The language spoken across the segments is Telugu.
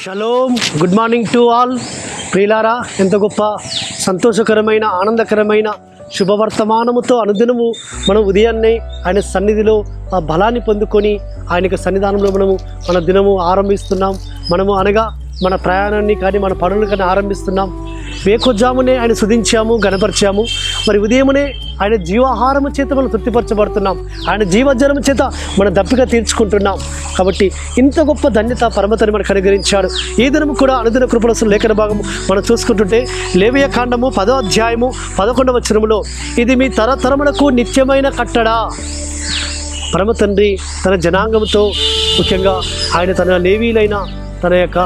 Shalom, good morning to all. ప్రియులారా, ఎంత గొప్ప సంతోషకరమైన ఆనందకరమైన శుభవర్తమానముతో అనుదినము మనం ఉదయాన్నే ఆయన సన్నిధిలో ఆ బలాన్ని పొందుకొని ఆయనకు సన్నిధానంలో మన దినము ఆరంభిస్తున్నాం. మనము అనగా మన ప్రయాణాన్ని కానీ మన పనులు కానీ ఆరంభిస్తున్నాం. వేకుజామునే ఆయన స్తుతించాము, గణపరిచాము. మరి ఉదయమునే ఆయన జీవాహారము చేత మనం తృప్తిపరచబడుతున్నాం. ఆయన జీవజలము చేత మన దప్పిక తీర్చుకుంటున్నాం. కాబట్టి ఇంత గొప్ప ధన్యత పరమతని మనకు అనుగ్రహించాడు. ఈ దినము కూడా అనుదిన కృపలసు లేఖన భాగము మనం చూసుకుంటుంటే లేవియ కాండము 10వ అధ్యాయము 11వ వచనములో, ఇది మీ తరతరములకు నిత్యమైన కట్టడా. పరమ తండ్రి తన జనాంగంతో, ముఖ్యంగా ఆయన తన లేవీలైన తన యొక్క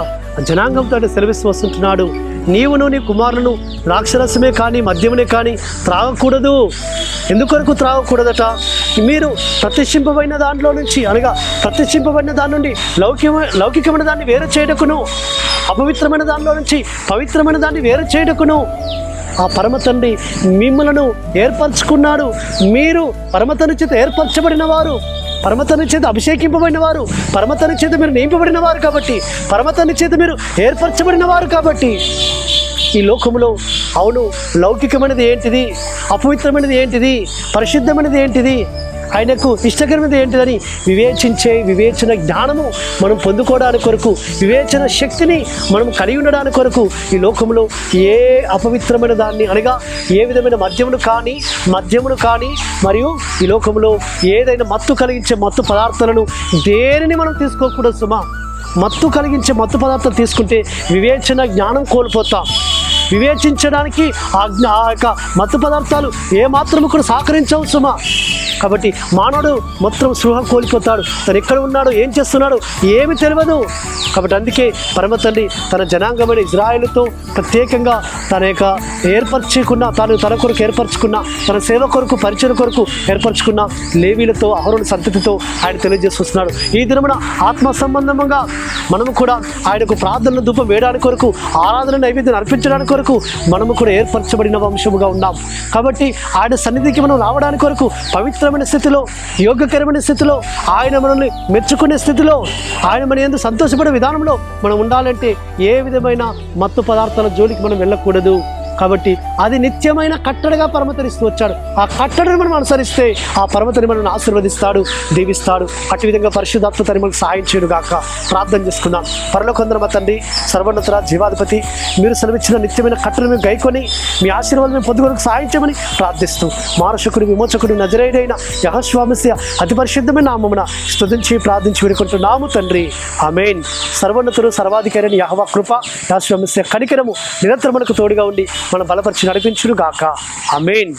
జనాంగంతో ఆయన సెలవిస్తూ వస్తుంటున్నాడు. నీవును నీ కుమారులను ద్రాక్షరసమే కానీ మద్యమునే కానీ త్రాగకూడదు. ఎందుకొరకు త్రాగకూడదట? మీరు ప్రతిష్ఠింపబడిన దాంట్లో నుంచి, అనగా ప్రతిష్ఠింపబడిన దాని నుండి లౌకికమైన దాన్ని వేరు చేయటకును, అపవిత్రమైన దానిలో నుంచి పవిత్రమైన దాన్ని వేరు చేయటకును ఆ పరమ తండ్రి మిమ్మలను ఏర్పరచుకున్నాడు. మీరు పరమతని చేత ఏర్పరచబడిన వారు, పరమతని చేత అభిషేకింపబడిన వారు, పరమతని చేత మీరు నింపబడిన వారు కాబట్టి, పరమతని చేత మీరు ఏర్పరచబడిన వారు కాబట్టి, ఈ లోకంలో అవును లౌకికమైనది ఏంటిది, అపవిత్రమైనది ఏంటిది, పరిశుద్ధమైనది ఏంటిది, ఆయనకు ఇష్టకరమైనది ఏంటిదని వివేచన జ్ఞానము మనం పొందుకోవడానికి కొరకు, వివేచన శక్తిని మనం కలిగి ఉండడానికి కొరకు ఈ లోకంలో ఏ అపవిత్రమైన దాన్ని, అనగా ఏ విధమైన మద్యమును కానీ మరియు ఈ లోకంలో ఏదైనా మత్తు కలిగించే మత్తు పదార్థాలను దేనిని మనం తీసుకోకూడదు సుమా. మత్తు కలిగించే మత్తు పదార్థాలు తీసుకుంటే వివేచన జ్ఞానం కోల్పోతాం. వివేచించడానికి ఆ యొక్క మత్తు పదార్థాలు ఏమాత్రము కూడా సహకరించవు సుమా. కాబట్టి మానవుడు మొత్తం స్పృహ కోల్పోతాడు. తను ఎక్కడ ఉన్నాడు, ఏం చేస్తున్నాడు ఏమి తెలియదు. కాబట్టి అందుకే పరమ తండ్రి తన జనాంగమైన ఇజ్రాయేలుతో ప్రత్యేకంగా తన యొక్క తన కొరకు ఏర్పరచుకున్న, తన సేవ కొరకు పరిచయం కొరకు ఏర్పరచుకున్న లేవీలతో అహరోను సంతతితో ఆయన తెలియజేస్తున్నాడు. ఈ దినమున ఆత్మ సంబంధంగా మనము కూడా ఆయనకు ప్రార్థనలు ధూపం వేయడానికి కొరకు, ఆరాధన నైవేద్యం అర్పించడానికి కొరకు మనము కూడా ఏర్పరచబడిన వంశముగా ఉన్నాం. కాబట్టి ఆయన సన్నిధికి మనం రావడానికి కొరకు పవిత్రమైన స్థితిలో, యోగ్యకరమైన స్థితిలో, ఆయన మనల్ని మెచ్చుకునే స్థితిలో, ఆయన మన యందు సంతోషపడే విధానంలో మనం ఉండాలంటే ఏ విధమైన మత్తు పదార్థాల జోలికి మనం వెళ్ళకూడదు. కాబట్టి అది నిత్యమైన కట్టడగా పరమతరిస్తూ వచ్చాడు. ఆ కట్టడను మనం అనుసరిస్తే ఆ పరమతని మనల్ని ఆశీర్వదిస్తాడు, దీవిస్తాడు. అటు విధంగా పరిశుద్ధాత్మ తని మనకు సహాయం చేయడు గాక. ప్రార్థన చేసుకుందాం. పరలోకందర మా తండ్రి, సర్వోన్నత జీవాధిపతి, మీరు సెలవిచ్చిన నిత్యమైన కట్టడను మేము గైకొని మీ ఆశీర్వాదం పొందుకోవడానికి సహాయం చేయమని ప్రార్థిస్తూ, మానశకుడు విమోచకుడు నజరేయుడైన యెహోషువ మెస్సియా అతి పరిశుద్ధమైన నామమున స్తుతించి ప్రార్థించి వేడుకుంటున్నాము తండ్రి. ఆమేన్. సర్వోన్నతుడు సర్వాధికారి యెహోవా కృప, యెహోషువ మెస్సియా కనికరము నిరంతరం మనకు తోడుగా ఉండి మనం బలపరిచి నడిపించును గాక. ఆమేన్.